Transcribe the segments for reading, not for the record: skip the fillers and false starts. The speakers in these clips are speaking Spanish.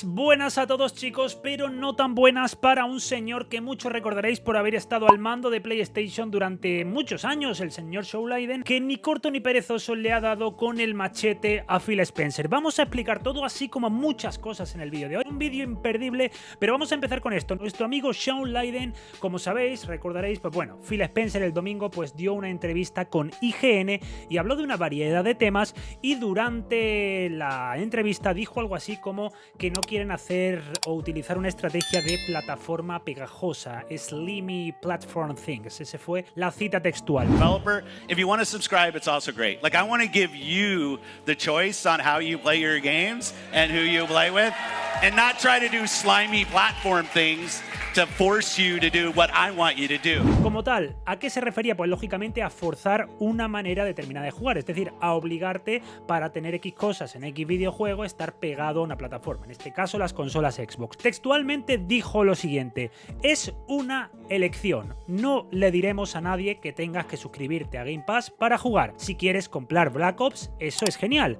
Buenas a todos, chicos, pero no tan buenas para un señor que muchos recordaréis por haber estado al mando de PlayStation durante muchos años, el señor Shawn Layden, que ni corto ni perezoso le ha dado con el machete a Phil Spencer. Vamos a explicar todo, así como muchas cosas en el vídeo de hoy. Un vídeo imperdible, pero vamos a empezar con esto. Nuestro amigo Shawn Layden, como sabéis, recordaréis, pues bueno, Phil Spencer el domingo pues dio una entrevista con IGN y habló de una variedad de temas, y durante la entrevista dijo algo así como que no quieren hacer o utilizar una estrategia de plataforma pegajosa, slimy platform things. Esa fue la cita textual. Developer, if you want to subscribe, it's also great. Like, I want to give you the choice on how you play your games and who you play with, and not try to do slimy platform things to force you to do what I want you to do. Como tal, ¿a qué se refería? Pues lógicamente a forzar una manera determinada de jugar, es decir, a obligarte para tener X cosas en X videojuego estar pegado a una plataforma, en este caso las consolas Xbox. Textualmente dijo lo siguiente: es una elección, no le diremos a nadie que tengas que suscribirte a Game Pass para jugar. Si quieres comprar Black Ops, eso es genial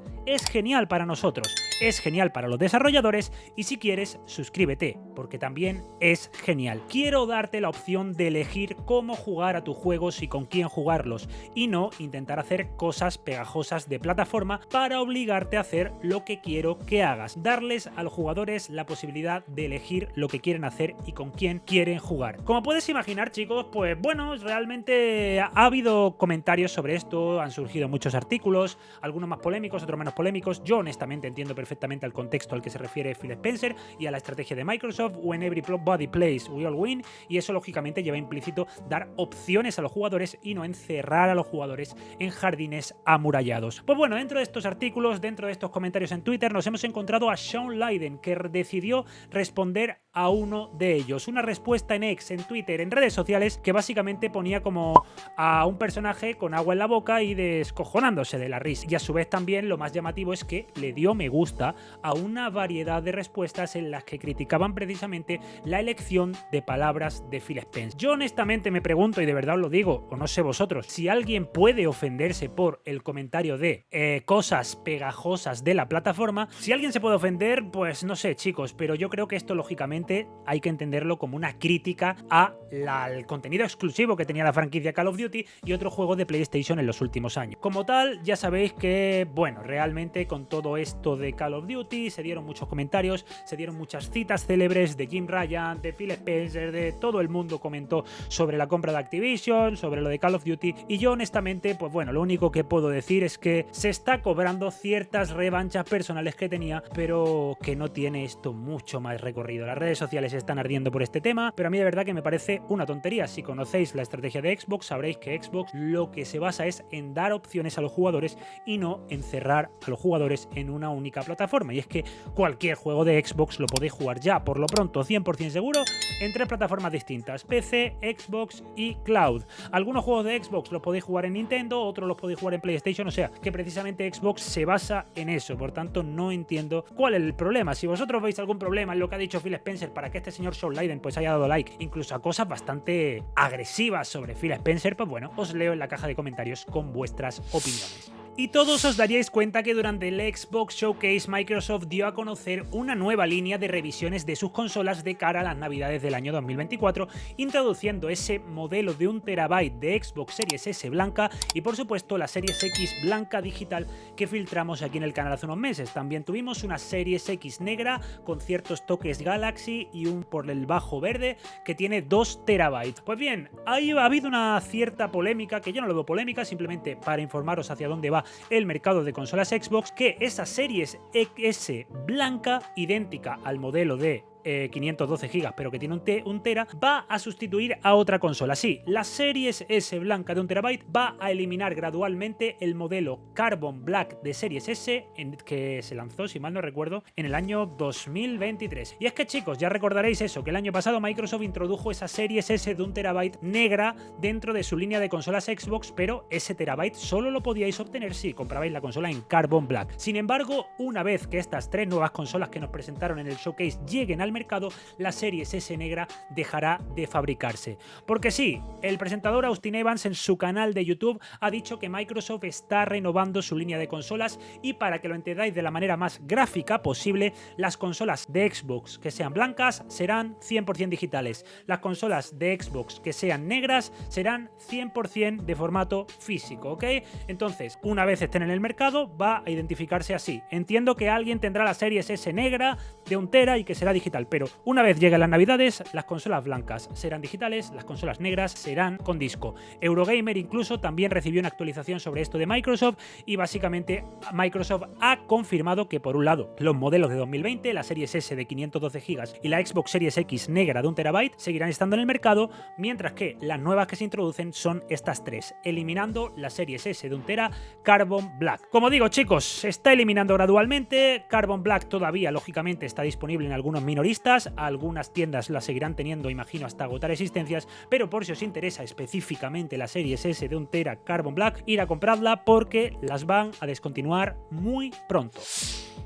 para nosotros, es genial para los desarrolladores, y si quieres, suscríbete, porque también es genial. Quiero darte la opción de elegir cómo jugar a tus juegos y con quién jugarlos, y no intentar hacer cosas pegajosas de plataforma para obligarte a hacer lo que quiero que hagas. Darles a los jugadores la posibilidad de elegir lo que quieren hacer y con quién quieren jugar. Como puedes imaginar, chicos, pues bueno, realmente ha habido comentarios sobre esto, han surgido muchos artículos, algunos más polémicos, otros menos polémicos. Yo honestamente entiendo perfectamente el contexto al que se refiere Phil Spencer y a la estrategia de Microsoft: when everybody plays, we all win, y eso lógicamente lleva implícito dar opciones a los jugadores y no encerrar a los jugadores en jardines amurallados. Pues bueno, dentro de estos artículos, dentro de estos comentarios en Twitter, nos hemos encontrado a Shawn Layden, que decidió responder a uno de ellos. Una respuesta en X, en Twitter, en redes sociales, que básicamente ponía como a un personaje con agua en la boca y descojonándose de la risa. Y a su vez también lo más llamativo es que le dio me gusta a una variedad de respuestas en las que criticaban precisamente la elección de palabras de Phil Spencer. Yo honestamente me pregunto, y de verdad os lo digo, o no sé vosotros, si alguien puede ofenderse por el comentario de cosas pegajosas de la plataforma. Si alguien se puede ofender, pues no sé, chicos, pero yo creo que esto lógicamente hay que entenderlo como una crítica al contenido exclusivo que tenía la franquicia Call of Duty y otro juego de PlayStation en los últimos años. Como tal, ya sabéis que, bueno, realmente con todo esto de Call of Duty se dieron muchos comentarios, se dieron muchas citas célebres de Jim Ryan, de Phil Spencer, de todo el mundo comentó sobre la compra de Activision, sobre lo de Call of Duty, y yo honestamente, pues bueno, lo único que puedo decir es que se está cobrando ciertas revanchas personales que tenía, pero que no tiene esto mucho más recorrido. Las redes sociales están ardiendo por este tema, pero a mí de verdad que me parece una tontería. Si conocéis la estrategia de Xbox, sabréis que Xbox lo que se basa es en dar opciones a los jugadores y no encerrar a los jugadores en una única plataforma, y es que cualquier juego de Xbox lo podéis jugar ya, por lo pronto 100% seguro, en 3 plataformas distintas: PC, Xbox y Cloud. Algunos juegos de Xbox los podéis jugar en Nintendo, otros los podéis jugar en PlayStation, o sea que precisamente Xbox se basa en eso. Por tanto, no entiendo cuál es el problema. Si vosotros veis algún problema en lo que ha dicho Phil Spencer para que este señor Shawn Layden pues haya dado like, incluso a cosas bastante agresivas sobre Phil Spencer, pues bueno, os leo en la caja de comentarios con vuestras opiniones. Y todos os daríais cuenta que durante el Xbox Showcase Microsoft dio a conocer una nueva línea de revisiones de sus consolas de cara a las navidades del año 2024, introduciendo ese modelo de 1 TB de Xbox Series S blanca y por supuesto la Series X blanca digital que filtramos aquí en el canal hace unos meses. También tuvimos una Series X negra con ciertos toques Galaxy y un por el bajo verde que tiene 2 TB. Pues bien, ahí ha habido una cierta polémica, que yo no lo veo polémica, simplemente para informaros hacia dónde va el mercado de consolas Xbox, que esa Series X blanca, idéntica al modelo de 512 GB, pero que tiene un tera, va a sustituir a otra consola. Sí, la Series S blanca de 1 TB va a eliminar gradualmente el modelo Carbon Black de Series S, que se lanzó, si mal no recuerdo, en el año 2023. Y es que, chicos, ya recordaréis eso, que el año pasado Microsoft introdujo esa Series S de 1 TB negra dentro de su línea de consolas Xbox, pero ese terabyte solo lo podíais obtener si comprabais la consola en Carbon Black. Sin embargo, una vez que estas 3 nuevas consolas que nos presentaron en el showcase lleguen al mercado, la Series S negra dejará de fabricarse. Porque sí, el presentador Austin Evans en su canal de YouTube ha dicho que Microsoft está renovando su línea de consolas, y para que lo entendáis de la manera más gráfica posible, las consolas de Xbox que sean blancas serán 100% digitales. Las consolas de Xbox que sean negras serán 100% de formato físico, ¿ok? Entonces, una vez estén en el mercado, va a identificarse así. Entiendo que alguien tendrá la Series S negra de 1 tera y que será digital, pero una vez lleguen las navidades, las consolas blancas serán digitales, las consolas negras serán con disco. Eurogamer incluso también recibió una actualización sobre esto de Microsoft, y básicamente Microsoft ha confirmado que, por un lado, los modelos de 2020, la Series S de 512 GB y la Xbox Series X negra de 1 TB seguirán estando en el mercado, mientras que las nuevas que se introducen son estas 3, eliminando la Series S de 1 tera Carbon Black. Como digo, chicos, se está eliminando gradualmente. Carbon Black todavía, lógicamente, está disponible en algunos minoristas, algunas tiendas la seguirán teniendo, imagino, hasta agotar existencias, pero por si os interesa específicamente la Series S de 1 tera Carbon Black, ir a comprarla porque las van a descontinuar muy pronto.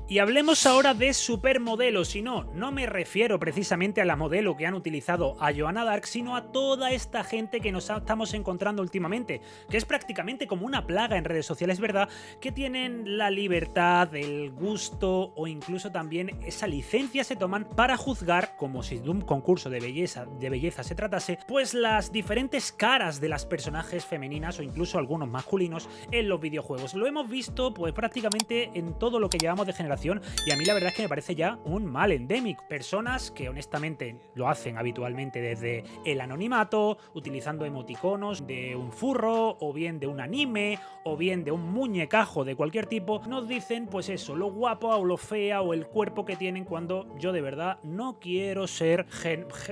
Y hablemos ahora de supermodelos, y no me refiero precisamente a la modelo que han utilizado a Joanna Dark, sino a toda esta gente que nos estamos encontrando últimamente, que es prácticamente como una plaga en redes sociales, ¿verdad? Que tienen la libertad, el gusto o incluso también esa licencia se toman para juzgar, como si de un concurso de belleza se tratase, pues las diferentes caras de las personajes femeninas o incluso algunos masculinos en los videojuegos. Lo hemos visto pues prácticamente en todo lo que llevamos de generación, y a mí la verdad es que me parece ya un mal endémico. Personas que honestamente lo hacen habitualmente desde el anonimato, utilizando emoticonos de un furro, o bien de un anime, o bien de un muñecajo de cualquier tipo, nos dicen pues eso, lo guapa o lo fea o el cuerpo que tienen, cuando yo de verdad no quiero ser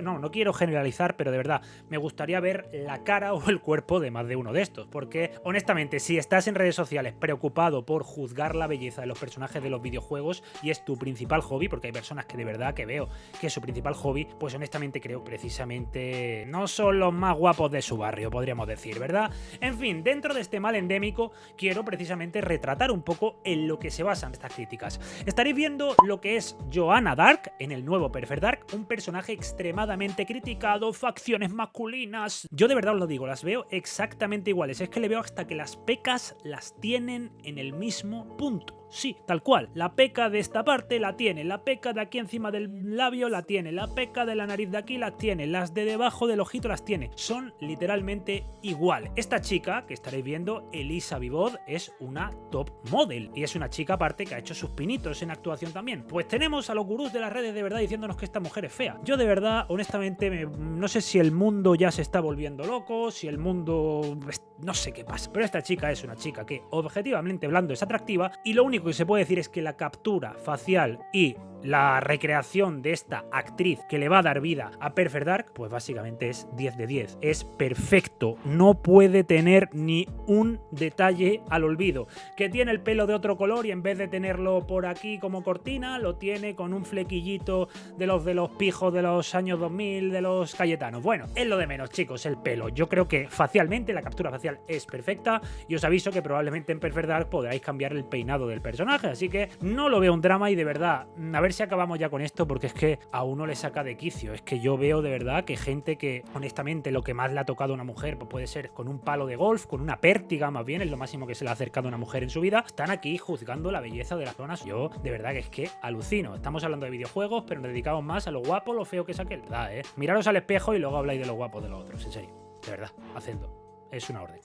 no quiero generalizar, pero de verdad me gustaría ver la cara o el cuerpo de más de uno de estos, porque honestamente, si estás en redes sociales preocupado por juzgar la belleza de los personajes de los videojuegos y es tu principal hobby, porque hay personas que de verdad que veo que es su principal hobby, pues honestamente creo precisamente no son los más guapos de su barrio, podríamos decir, ¿verdad? En fin, dentro de este mal endémico quiero precisamente retratar un poco en lo que se basan estas críticas. Estaréis viendo lo que es Joanna Dark en el nuevo Perfect Dark, un personaje extremadamente criticado, facciones masculinas. Yo de verdad os lo digo, las veo exactamente iguales, es que le veo hasta que las pecas las tienen en el mismo punto. Sí, tal cual, la peca de esta parte la tiene, la peca de aquí encima del labio la tiene, la peca de la nariz de aquí la tiene, las de debajo del ojito las tiene, son literalmente igual. Esta chica que estaréis viendo, Elisa Vivod, es una top model, y es una chica aparte que ha hecho sus pinitos en actuación también. Pues tenemos a los gurús de las redes de verdad diciéndonos que esta mujer es fea. Yo de verdad, honestamente, no sé si el mundo ya se está volviendo loco, si el mundo... no sé qué pasa, pero esta chica es una chica que objetivamente hablando es atractiva, y lo único que se puede decir es que la captura facial y la recreación de esta actriz que le va a dar vida a Perfect Dark, pues básicamente es 10 de 10, es perfecto, no puede tener ni un detalle al olvido. Que tiene el pelo de otro color y en vez de tenerlo por aquí como cortina, lo tiene con un flequillito de los pijos de los años 2000, de los Cayetanos. Bueno, es lo de menos, chicos, el pelo. Yo creo que facialmente la captura facial es perfecta, y os aviso que probablemente en Perfect Dark podráis cambiar el peinado del personaje, así que no lo veo un drama, y de verdad, a ver si acabamos ya con esto, porque es que a uno le saca de quicio. Es que yo veo de verdad que gente que honestamente lo que más le ha tocado a una mujer pues puede ser con un palo de golf, con una pértiga más bien, es lo máximo que se le ha acercado a una mujer en su vida, están aquí juzgando la belleza de las personas. Yo de verdad que es que alucino. Estamos hablando de videojuegos, pero nos dedicamos más a lo guapo, lo feo que es aquel, ¿verdad? Miraros al espejo y luego habláis de lo guapo de los otros, en serio, de verdad, hacedlo, es una orden.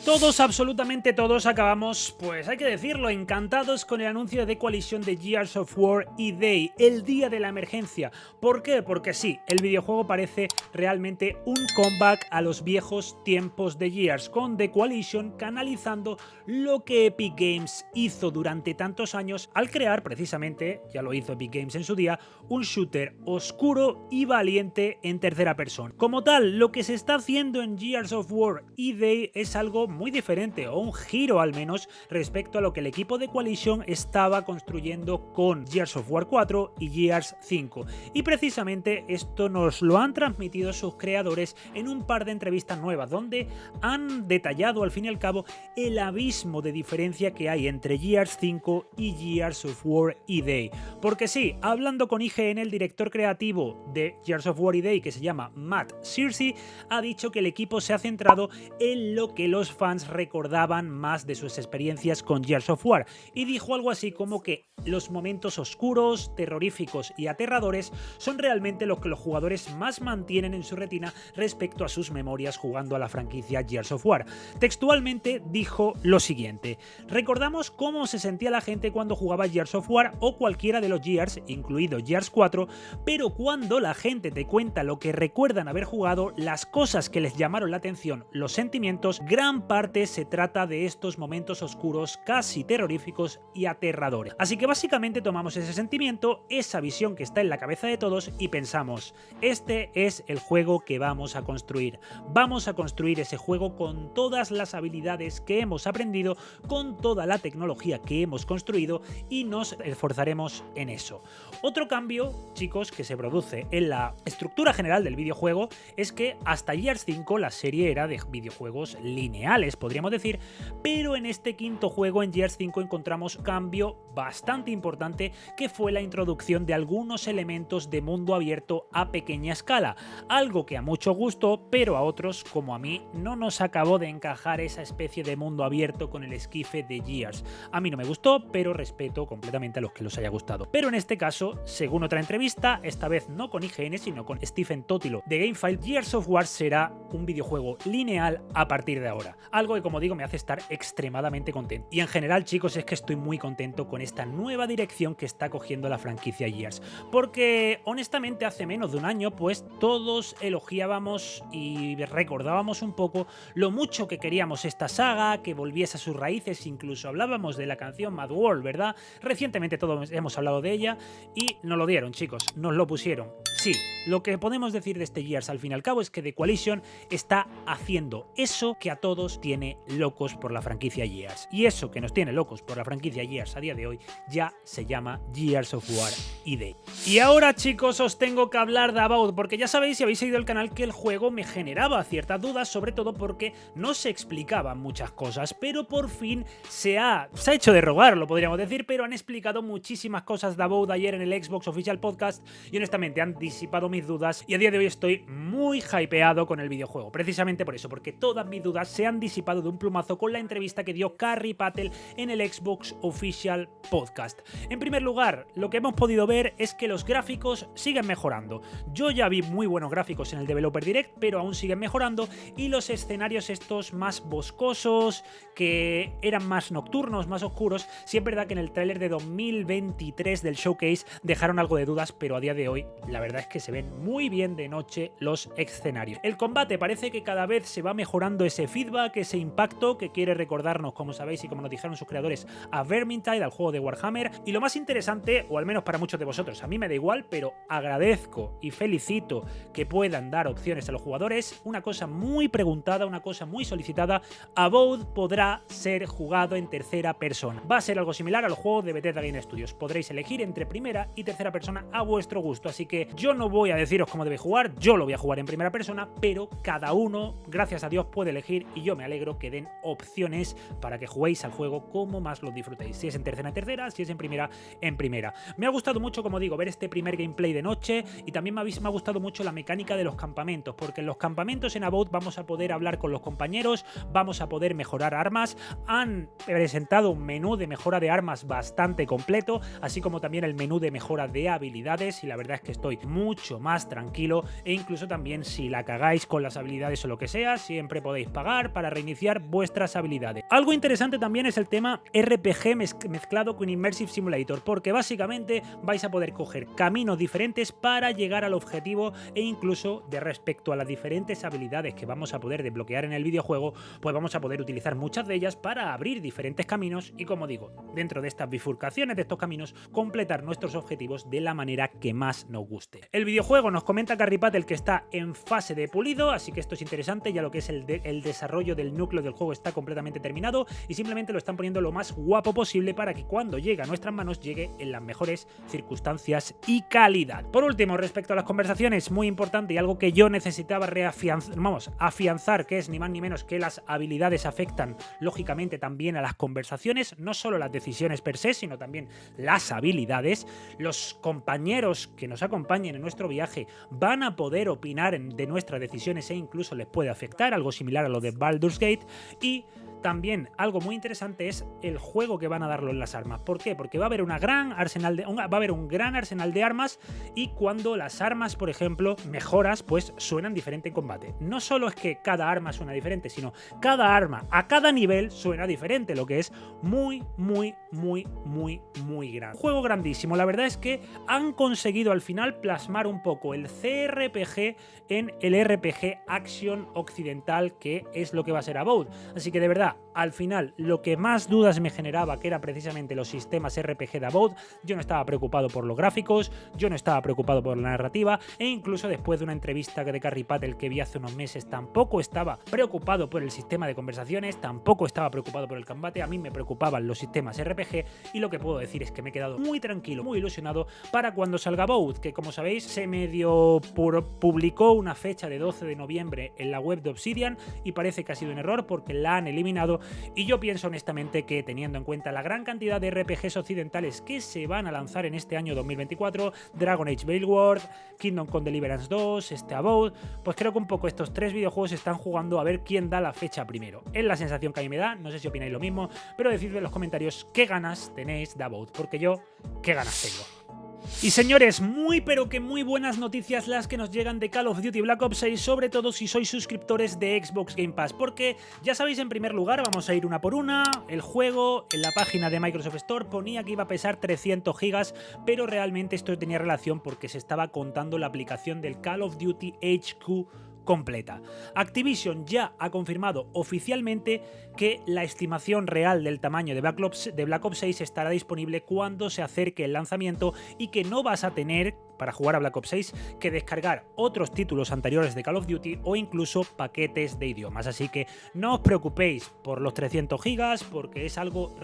Todos, absolutamente todos, acabamos, pues hay que decirlo, encantados con el anuncio de The Coalition de Gears of War E-Day, el día de la emergencia. ¿Por qué? Porque sí, el videojuego parece realmente un comeback a los viejos tiempos de Gears, con The Coalition canalizando lo que Epic Games hizo durante tantos años al crear precisamente, ya lo hizo Epic Games en su día, un shooter oscuro y valiente en tercera persona. Como tal, lo que se está haciendo en Gears of War E-Day es algo muy diferente, o un giro al menos, respecto a lo que el equipo de Coalition estaba construyendo con Gears of War 4 y Gears 5. Y precisamente esto nos lo han transmitido sus creadores en un par de entrevistas nuevas, donde han detallado al fin y al cabo el abismo de diferencia que hay entre Gears 5 y Gears of War E-Day. Porque sí, hablando con IGN, el director creativo de Gears of War E-Day, que se llama Matt Searcy, ha dicho que el equipo se ha centrado en lo que los fans recordaban más de sus experiencias con Gears of War, y dijo algo así como que los momentos oscuros, terroríficos y aterradores son realmente lo que los jugadores más mantienen en su retina respecto a sus memorias jugando a la franquicia Gears of War. Textualmente dijo lo siguiente: recordamos cómo se sentía la gente cuando jugaba Gears of War o cualquiera de los Gears, incluido Gears 4, pero cuando la gente te cuenta lo que recuerdan haber jugado, las cosas que les llamaron la atención, los sentimientos, gran parte se trata de estos momentos oscuros, casi terroríficos y aterradores. Así que básicamente tomamos ese sentimiento, esa visión que está en la cabeza de todos y pensamos, este es el juego que vamos a construir. Vamos a construir ese juego con todas las habilidades que hemos aprendido, con toda la tecnología que hemos construido y nos esforzaremos en eso. Otro cambio, chicos, que se produce en la estructura general del videojuego es que hasta Gears 5 la serie era de videojuegos lineales, podríamos decir, pero en este quinto juego, en Gears 5, encontramos un cambio bastante importante, que fue la introducción de algunos elementos de mundo abierto a pequeña escala, algo que a muchos gustó, pero a otros, como a mí, no nos acabó de encajar esa especie de mundo abierto con el esquife de Gears. A mí no me gustó, pero respeto completamente a los que los haya gustado. Pero en este caso, según otra entrevista, esta vez no con IGN, sino con Stephen Totilo de Gamefile, Gears of War será un videojuego lineal a partir de ahora. Algo que, como digo, me hace estar extremadamente contento. Y en general, chicos, es que estoy muy contento con esta nueva dirección que está cogiendo la franquicia Gears. Porque, honestamente, hace menos de un año, pues todos elogiábamos y recordábamos un poco lo mucho que queríamos esta saga, que volviese a sus raíces, incluso hablábamos de la canción Mad World, ¿verdad? Recientemente todos hemos hablado de ella y nos lo dieron, chicos, nos lo pusieron. Sí, lo que podemos decir de este Gears al fin y al cabo es que The Coalition está haciendo eso que a todos tiene locos por la franquicia Gears. Y eso que nos tiene locos por la franquicia Gears a día de hoy ya se llama Gears of War E-Day. Y ahora, chicos, os tengo que hablar de About, porque ya sabéis, si habéis seguido el canal, que el juego me generaba ciertas dudas, sobre todo porque no se explicaban muchas cosas, pero por fin se ha hecho de rogarlo, podríamos decir, pero han explicado muchísimas cosas de About ayer en el Xbox Official Podcast y honestamente han disipado mis dudas y a día de hoy estoy muy hypeado con el videojuego, precisamente por eso, porque todas mis dudas se han disipado de un plumazo con la entrevista que dio Carrie Patel en el Xbox Official Podcast. En primer lugar, lo que hemos podido ver es que los gráficos siguen mejorando. Yo ya vi muy buenos gráficos en el Developer Direct, pero aún siguen mejorando, y los escenarios estos más boscosos, que eran más nocturnos, más oscuros, sí es verdad que en el tráiler de 2023 del Showcase dejaron algo de dudas, pero a día de hoy la verdad es que se ven muy bien de noche los escenarios. El combate parece que cada vez se va mejorando ese feedback, ese impacto que quiere recordarnos, como sabéis y como nos dijeron sus creadores, a Vermintide, al juego de Warhammer. Y lo más interesante, o al menos para muchos de vosotros, a mí me da igual, pero agradezco y felicito que puedan dar opciones a los jugadores. Una cosa muy preguntada, una cosa muy solicitada: About podrá ser jugado en tercera persona. Va a ser algo similar al juego de Bethesda Game Studios. Podréis elegir entre primera y tercera persona a vuestro gusto, así que yo no voy a deciros cómo debéis jugar, yo lo voy a jugar en primera persona, pero cada uno, gracias a Dios, puede elegir, y yo me alegro que den opciones para que juguéis al juego como más lo disfrutéis. Si es en tercera, si es en primera, en primera. Me ha gustado mucho, como digo, ver este primer gameplay de noche, y también me ha gustado mucho la mecánica de los campamentos, porque en los campamentos en About vamos a poder hablar con los compañeros, vamos a poder mejorar armas. Han presentado un menú de mejora de armas bastante completo, así como también el menú de mejora de habilidades, y la verdad es que estoy mucho más tranquilo, e incluso también también si la cagáis con las habilidades o lo que sea, siempre podéis pagar para reiniciar vuestras habilidades. Algo interesante también es el tema RPG mezclado con Immersive Simulator, porque básicamente vais a poder coger caminos diferentes para llegar al objetivo, e incluso de respecto a las diferentes habilidades que vamos a poder desbloquear en el videojuego, pues vamos a poder utilizar muchas de ellas para abrir diferentes caminos y, como digo, dentro de estas bifurcaciones de estos caminos, completar nuestros objetivos de la manera que más nos guste. El videojuego, nos comenta Carrie Patel, que está en fase de pulido, así que esto es interesante, ya lo que es el desarrollo del núcleo del juego está completamente terminado y simplemente lo están poniendo lo más guapo posible para que cuando llegue a nuestras manos llegue en las mejores circunstancias y calidad. Por último, respecto a las conversaciones, muy importante y algo que yo necesitaba afianzar, que es ni más ni menos que las habilidades afectan lógicamente también a las conversaciones, no solo las decisiones per se, sino también las habilidades. Los compañeros que nos acompañen en nuestro viaje van a poder opinar de nuestras decisiones e incluso les puede afectar, algo similar a lo de Baldur's Gate. Y también algo muy interesante es el juego que van a darlo en las armas. ¿Por qué? Porque va a haber un gran arsenal de armas, y cuando las armas, por ejemplo, mejoras, pues suenan diferente en combate. No solo es que cada arma suena diferente, sino cada arma a cada nivel suena diferente, lo que es muy grande. Juego grandísimo. La verdad es que han conseguido al final plasmar un poco el CRPG en el RPG Action occidental, que es lo que va a ser Avowed. Así que de verdad, al final, lo que más dudas me generaba, que era precisamente los sistemas RPG de Avowed, yo no estaba preocupado por los gráficos, yo no estaba preocupado por la narrativa, e incluso después de una entrevista de Carrie Patel que vi hace unos meses, tampoco estaba preocupado por el sistema de conversaciones, tampoco estaba preocupado por el combate. A mí me preocupaban los sistemas RPG, y lo que puedo decir es que me he quedado muy tranquilo, muy ilusionado para cuando salga Avowed, que como sabéis se medio publicó una fecha de 12 de noviembre en la web de Obsidian, y parece que ha sido un error porque la han eliminado. Y yo pienso honestamente que, teniendo en cuenta la gran cantidad de RPGs occidentales que se van a lanzar en este año 2024, Dragon Age Veilguard, Kingdom Come Deliverance 2, Avowed, pues creo que un poco estos tres videojuegos están jugando a ver quién da la fecha primero. Es la sensación que a mí me da, no sé si opináis lo mismo, pero decidme en los comentarios qué ganas tenéis de Avowed, porque yo, qué ganas tengo. Y señores, muy pero que muy buenas noticias las que nos llegan de Call of Duty Black Ops 6, sobre todo si sois suscriptores de Xbox Game Pass, porque ya sabéis, en primer lugar, vamos a ir una por una. El juego en la página de Microsoft Store ponía que iba a pesar 300 gigas, pero realmente esto tenía relación porque se estaba contando la aplicación del Call of Duty HQ completa. Activision ya ha confirmado oficialmente que la estimación real del tamaño de Black Ops 6 estará disponible cuando se acerque el lanzamiento, y que no vas a tener, para jugar a Black Ops 6, que descargar otros títulos anteriores de Call of Duty o incluso paquetes de idiomas. Así que no os preocupéis por los 300 gigas, porque es algo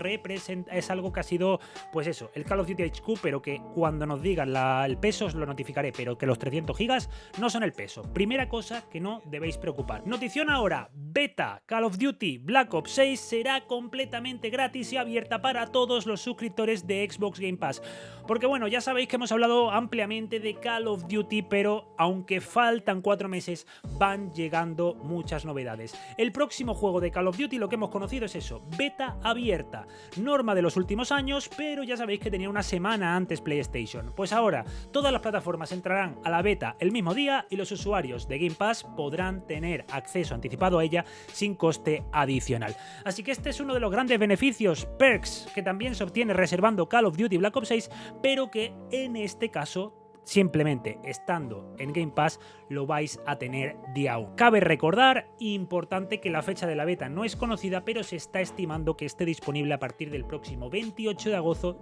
que ha sido, pues eso, el Call of Duty HQ, pero que cuando nos digan el peso os lo notificaré, pero que los 300 gigas no son el peso. Primera cosa que no debéis preocupar. Notición ahora: beta Call of Duty Black Ops 6 será completamente gratis y abierta para todos los suscriptores de Xbox Game Pass. Porque bueno, ya sabéis que hemos hablado ampliamente de Call of Duty, pero aunque faltan 4 meses, van llegando muchas novedades. El próximo juego de Call of Duty, lo que hemos conocido es eso, beta abierta. Norma de los últimos años, pero ya sabéis que tenía una semana antes PlayStation. Pues ahora todas las plataformas entrarán a la beta el mismo día, y los usuarios de Game Pass podrán tener acceso anticipado a ella sin coste adicional. Así que este es uno de los grandes beneficios, perks, que también se obtiene reservando Call of Duty Black Ops 6, pero que en este caso, simplemente estando en Game Pass, lo vais a tener día 1. Cabe recordar, importante, que la fecha de la beta no es conocida, pero se está estimando que esté disponible a partir del próximo 28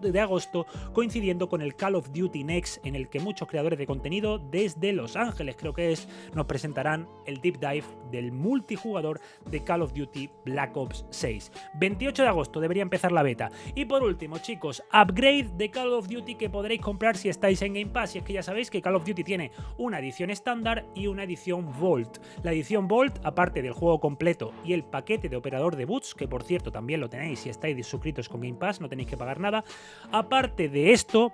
de agosto, coincidiendo con el Call of Duty Next, en el que muchos creadores de contenido desde Los Ángeles, creo que es, nos presentarán el deep dive del multijugador de Call of Duty Black Ops 6. 28 de agosto debería empezar la beta. Y por último, chicos, upgrade de Call of Duty que podréis comprar si estáis en Game Pass, y es que ya sabéis que Call of Duty tiene una edición estándar y una edición Vault. La edición Vault, aparte del juego completo y el paquete de operador de boots, que por cierto también lo tenéis si estáis suscritos con Game Pass, no tenéis que pagar nada, aparte de esto,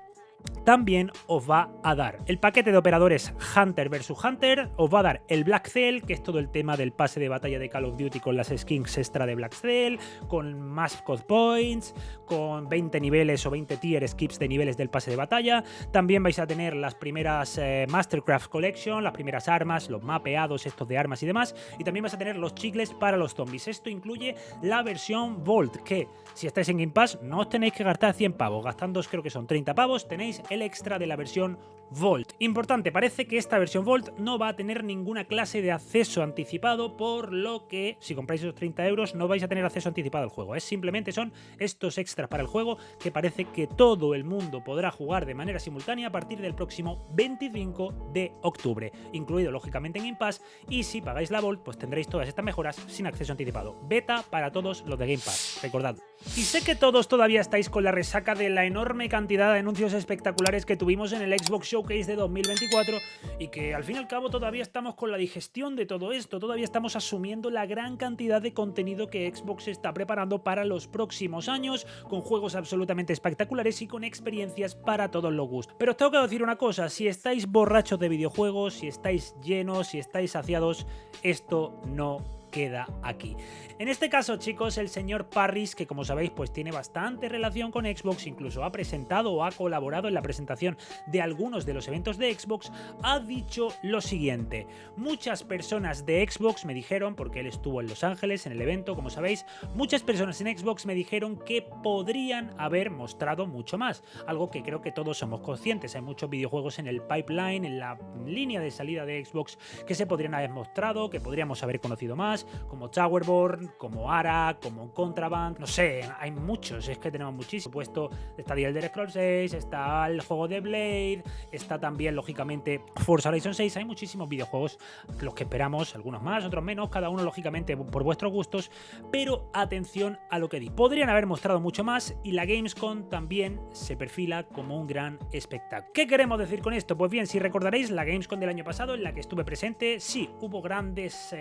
también os va a dar el paquete de operadores Hunter vs Hunter, os va a dar el Black Cell, que es todo el tema del pase de batalla de Call of Duty con las skins extra de Black Cell, con más code points, con 20 niveles o 20 tier skips de niveles del pase de batalla. También vais a tener las primeras Mastercraft Collection, las primeras armas, los mapeados estos de armas y demás, y también vais a tener los chicles para los zombies. Esto incluye la versión Vault, que si estáis en Game Pass no os tenéis que gastar 100 pavos, gastando creo que son 30 pavos, tenéis el extra de la versión Vault. Importante, parece que esta versión Vault no va a tener ninguna clase de acceso anticipado, por lo que si compráis esos 30 euros no vais a tener acceso anticipado al juego. Simplemente son estos extras para el juego que parece que todo el mundo podrá jugar de manera simultánea a partir del próximo 25 de octubre, incluido lógicamente en Game Pass, y si pagáis la Vault pues tendréis todas estas mejoras sin acceso anticipado. Beta para todos los de Game Pass, recordad. Y sé que todos todavía estáis con la resaca de la enorme cantidad de anuncios espectaculares que tuvimos en el Xbox Showcase de 2024 y que al fin y al cabo todavía estamos con la digestión de todo esto, todavía estamos asumiendo la gran cantidad de contenido que Xbox está preparando para los próximos años, con juegos absolutamente espectaculares y con experiencias para todos los gustos. Pero os tengo que decir una cosa, si estáis borrachos de videojuegos, si estáis llenos, si estáis saciados, esto no queda aquí. En este caso, chicos, el señor Parris, que como sabéis pues tiene bastante relación con Xbox, incluso ha presentado o ha colaborado en la presentación de algunos de los eventos de Xbox, ha dicho lo siguiente: muchas personas de Xbox me dijeron, porque él estuvo en Los Ángeles en el evento, como sabéis, muchas personas en Xbox me dijeron que podrían haber mostrado mucho más, algo que creo que todos somos conscientes. Hay muchos videojuegos en el pipeline, en la línea de salida de Xbox, que se podrían haber mostrado, que podríamos haber conocido más, como Towerborn, como Ara, como Contraband, no sé, hay muchos, es que tenemos muchísimo. Puesto está The Elder Scrolls 6, está el juego de Blade, está también lógicamente Forza Horizon 6, hay muchísimos videojuegos, los que esperamos, algunos más, otros menos, cada uno lógicamente por vuestros gustos, pero atención a lo que di. Podrían haber mostrado mucho más y la Gamescom también se perfila como un gran espectáculo. ¿Qué queremos decir con esto? Pues bien, si recordaréis la Gamescom del año pasado en la que estuve presente, sí, hubo grandes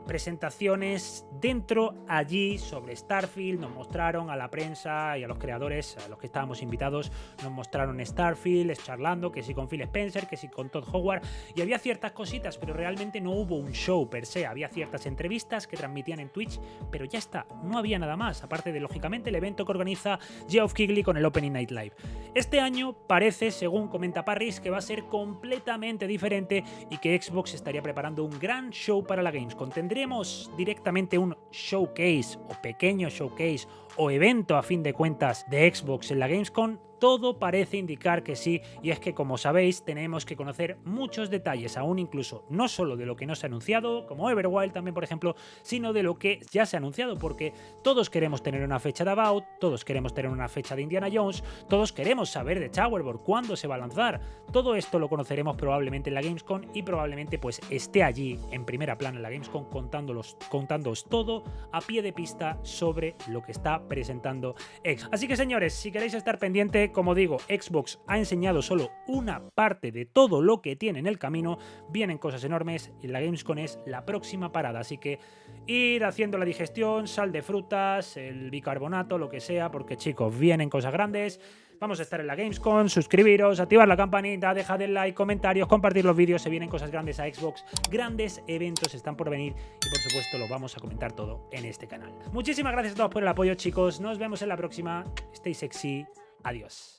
presentaciones dentro allí sobre Starfield, nos mostraron a la prensa y a los creadores, a los que estábamos invitados, nos mostraron Starfield, charlando, que sí con Phil Spencer, que sí con Todd Howard, y había ciertas cositas, pero realmente no hubo un show per se, había ciertas entrevistas que transmitían en Twitch, pero ya está, no había nada más, aparte de lógicamente el evento que organiza Geoff Keighley con el Opening Night Live. Este año parece, según comenta Parris, que va a ser completamente diferente y que Xbox estaría preparando un gran show para la Gamescom. Tendremos directamente un showcase o pequeño showcase o evento a fin de cuentas de Xbox en la Gamescom. Todo parece indicar que sí, y es que como sabéis tenemos que conocer muchos detalles aún, incluso no solo de lo que no se ha anunciado, como Everwild también por ejemplo, sino de lo que ya se ha anunciado, porque todos queremos tener una fecha de About, todos queremos tener una fecha de Indiana Jones, todos queremos saber de Towerborn, cuándo se va a lanzar. Todo esto lo conoceremos probablemente en la Gamescom y probablemente pues esté allí en primera plana en la Gamescom contándoos todo a pie de pista sobre lo que está presentando Xbox. Así que señores, si queréis estar pendiente, como digo, Xbox ha enseñado solo una parte de todo lo que tiene en el camino, vienen cosas enormes y la Gamescom es la próxima parada, así que ir haciendo la digestión, sal de frutas, el bicarbonato, lo que sea, porque chicos, vienen cosas grandes. Vamos a estar en la Gamescom, suscribiros, activar la campanita, dejad el like, comentarios, compartir los vídeos, se vienen cosas grandes a Xbox, grandes eventos están por venir y por supuesto lo vamos a comentar todo en este canal. Muchísimas gracias a todos por el apoyo, chicos, nos vemos en la próxima, stay sexy, adiós.